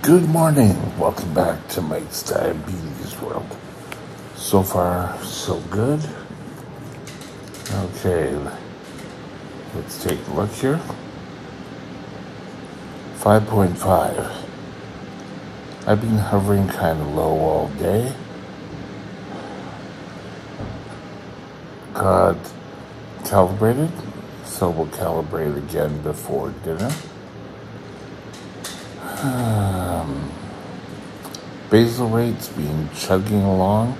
Good morning. Welcome back to Mike's Diabetes World. So far, so good. Okay, let's take a look here. 5.5. I've been hovering kind of low all day. Got calibrated, so we'll calibrate again before dinner. Basal rates been chugging along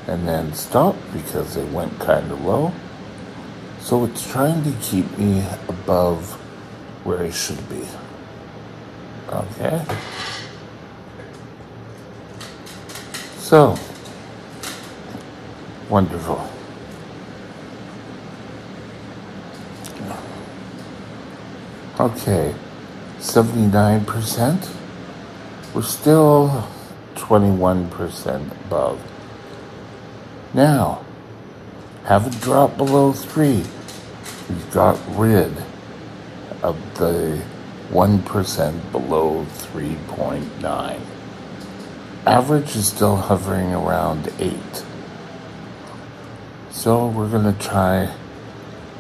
and then stopped because they went kind of low. So it's trying to keep me above where I should be. Okay. So, wonderful. Okay, 79%. We're still 21% above. Now, haven't dropped below 3. We've got rid of the 1% below 3.9. Average is still hovering around 8. So we're going to try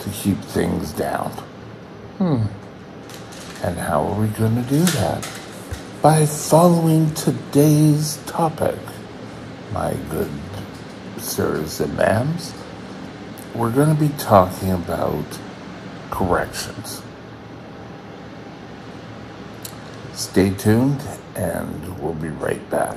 to keep things down. And how are we going to do that? By following today's topic, my good sirs and ma'ams. We're going to be talking about corrections. Stay tuned, and we'll be right back.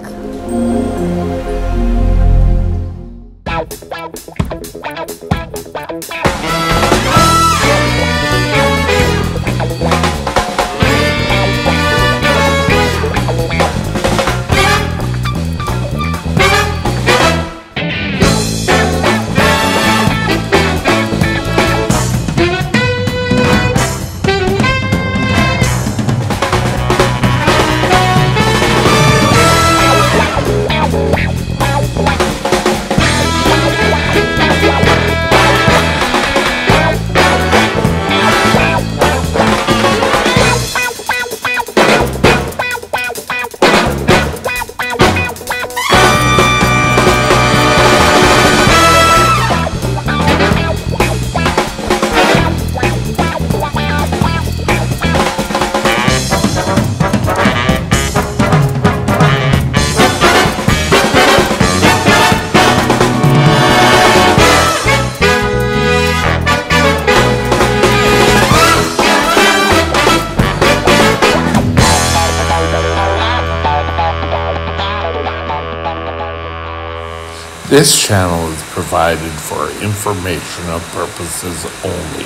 This channel is provided for informational purposes only.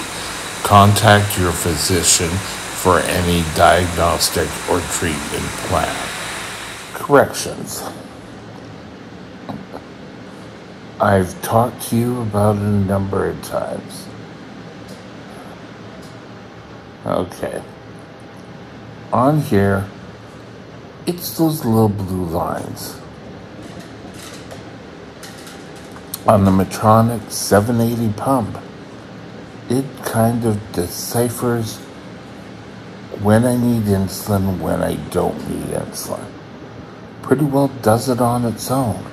Contact your physician for any diagnostic or treatment plan. Corrections. I've talked to you about it a number of times. Okay. On here, it's those little blue lines. On the Medtronic 780 pump, it kind of deciphers when I need insulin, when I don't need insulin. Pretty well does it on its own.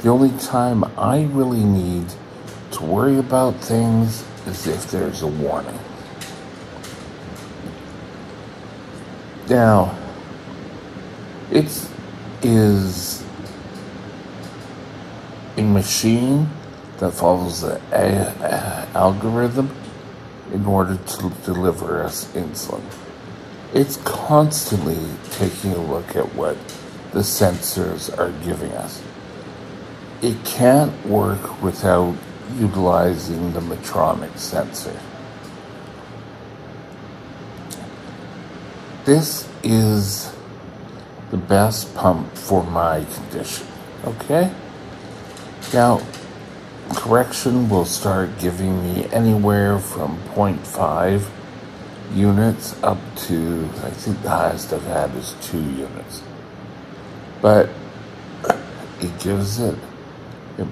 The only time I really need to worry about things is if there's a warning. Now, it is a machine that follows the algorithm in order to deliver us insulin. It's constantly taking a look at what the sensors are giving us. It can't work without utilizing the Medtronic sensor. This is the best pump for my condition, okay? Now, correction will start giving me anywhere from 0.5 units up to, I think the highest I've had is 2 units. But it gives it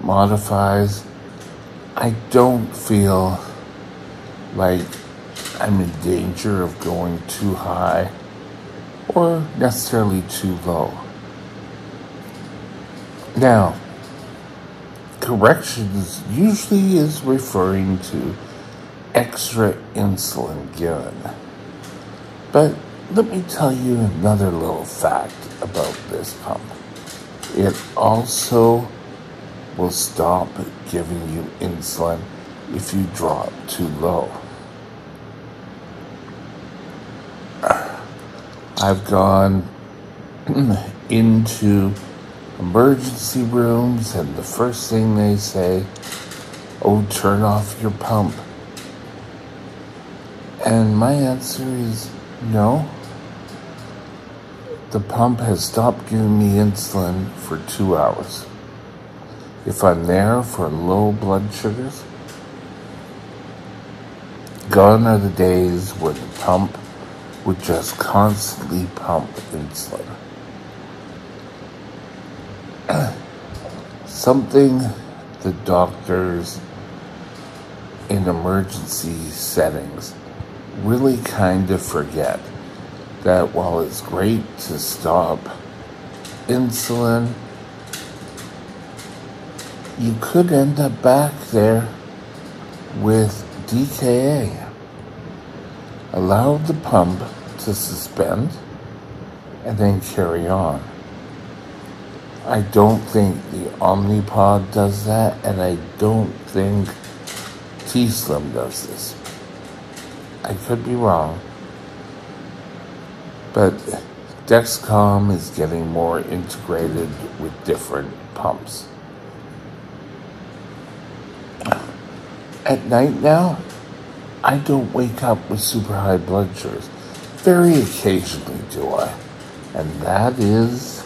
modifies. I don't feel like I'm in danger of going too high or necessarily too low. Now, corrections usually is referring to extra insulin given. But let me tell you another little fact about this pump. It also will stop giving you insulin if you drop too low. I've gone into emergency rooms and the first thing they say, oh, turn off your pump. And my answer is no. The pump has stopped giving me insulin for 2 hours. If I'm there for low blood sugars, gone are the days where the pump would just constantly pump insulin. Something the doctors in emergency settings really kind of forget, that while it's great to stop insulin, you could end up back there with DKA. Allow the pump to suspend and then carry on. I don't think the Omnipod does that, and I don't think t:slim does this. I could be wrong, but Dexcom is getting more integrated with different pumps. At night now, I don't wake up with super high blood sugars. Very occasionally do I. And that is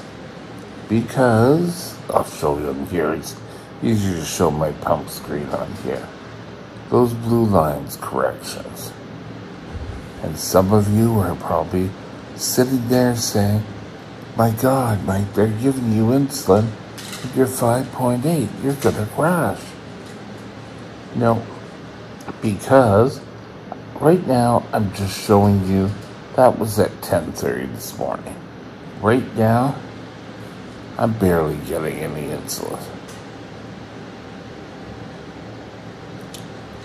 because, I'll show you on here, it's easier to show my pump screen on here. Those blue lines, corrections. And some of you are probably sitting there saying, my God, Mike, they're giving you insulin. You're 5.8, you're gonna crash. No, because right now I'm just showing you that was at 10:30 this morning. Right now, I'm barely getting any insulin.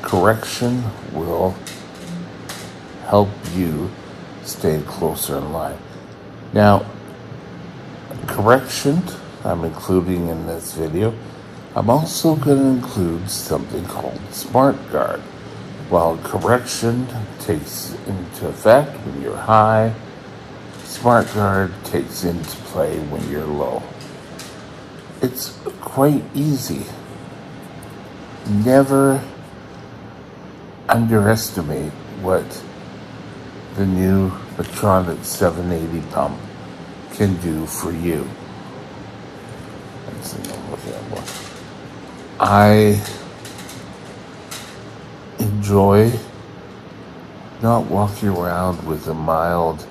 Correction will help you stay closer in line. Now, correction I'm including in this video. I'm also going to include something called SmartGuard. While correction takes into effect when you're high, SmartGuard takes into play when you're low. It's quite easy. Never underestimate what the new Medtronic 780 pump can do for you. Let's see, I'm looking at one. I enjoy not walking around with a mild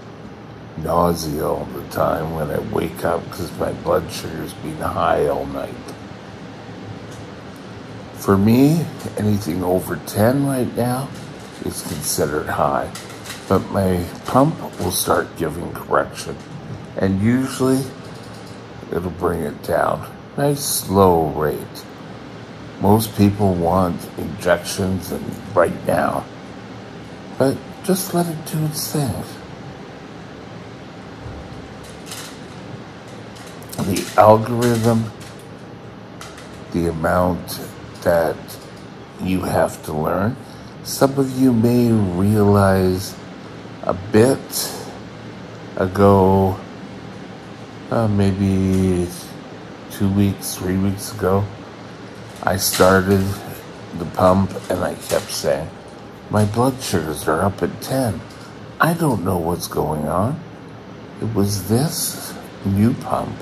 nausea all the time when I wake up because my blood sugar's been high all night. For me, anything over 10 right now is considered high, but my pump will start giving correction, and usually it'll bring it down. Nice slow rate. Most people want injections and right now, but just let it do its thing. The algorithm, the amount that you have to learn, some of you may realize a bit ago, maybe 2 weeks, 3 weeks ago, I started the pump and I kept saying, my blood sugars are up at 10. I don't know what's going on. It was this new pump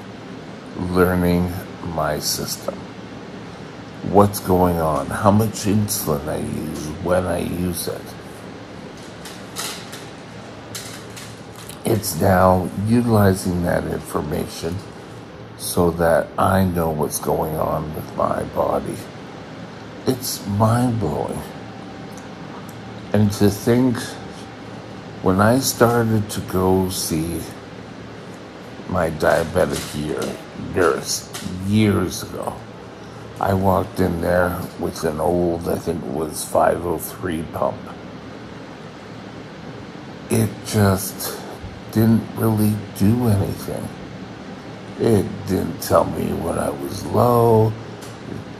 learning my system. What's going on, how much insulin I use, when I use it. It's now utilizing that information so that I know what's going on with my body. It's mind-blowing. And to think, when I started to go see my diabetic nurse years ago. I walked in there with an old, I think it was 503 pump. It just didn't really do anything. It didn't tell me when I was low.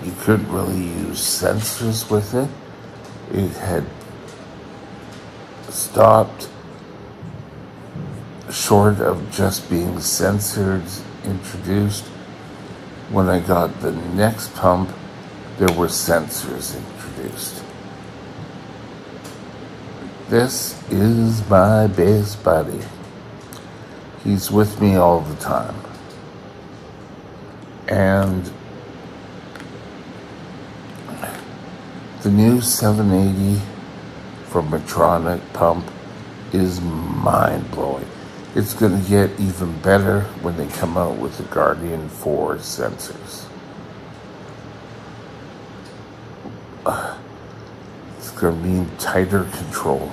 You couldn't really use sensors with it. It had stopped short of just being sensors introduced. When I got the next pump, there were sensors introduced. This is my best buddy. He's with me all the time. And the new 780 from Medtronic pump is mind-blowing. It's going to get even better when they come out with the Guardian 4 sensors. It's going to mean tighter control,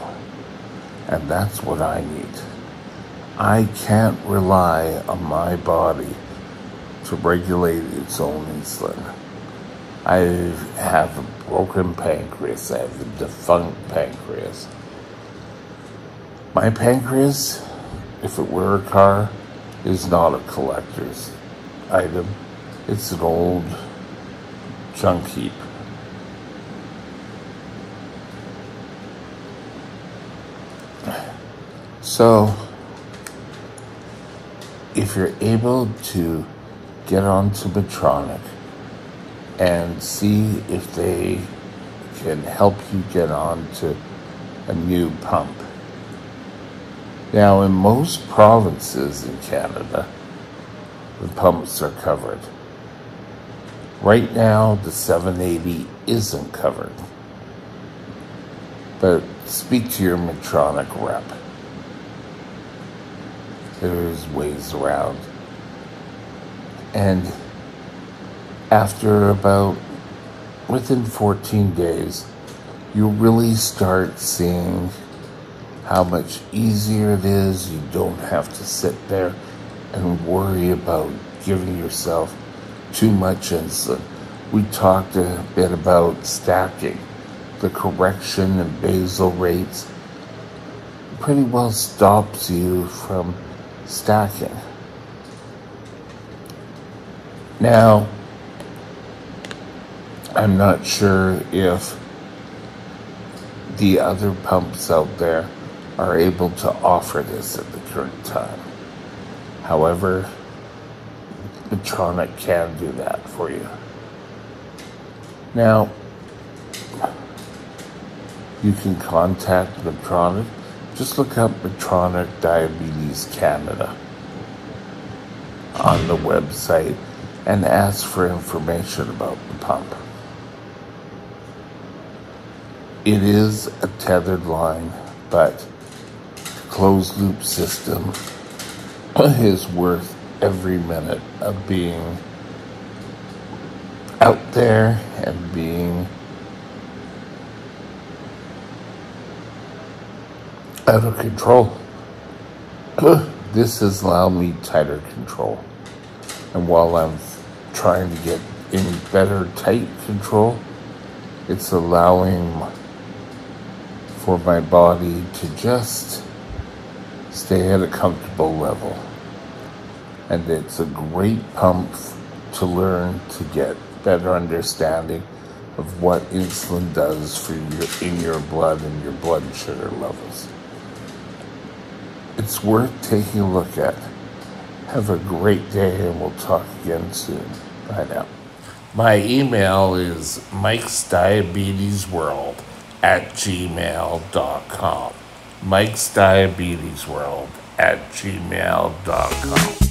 and that's what I need. I can't rely on my body to regulate its own insulin. I have a broken pancreas. I have a defunct pancreas. My pancreas, if it were a car, is not a collector's item. It's an old junk heap. So, if you're able to get onto Medtronic and see if they can help you get onto a new pump. Now, in most provinces in Canada, the pumps are covered. Right now, the 780 isn't covered. But speak to your Medtronic rep. There's ways around. And after within 14 days, you really start seeing how much easier it is. You don't have to sit there and worry about giving yourself too much insulin. We talked a bit about stacking. The correction and basal rates pretty well stops you from stacking. Now, I'm not sure if the other pumps out there are able to offer this at the current time. However, Medtronic can do that for you. Now, you can contact Medtronic. Just look up Medtronic Diabetes Canada on the website and ask for information about the pump. It is a tethered line, but closed loop system is worth every minute of being out there and being out of control. This has allowed me tighter control. And while I'm trying to get in better tight control, it's allowing for my body to just stay at a comfortable level. And it's a great pump to learn to get better understanding of what insulin does for in your blood and your blood sugar levels. It's worth taking a look at. Have a great day, and we'll talk again soon. Bye now. My email is mikesdiabetesworld@gmail.com. mikesdiabetesworld@gmail.com.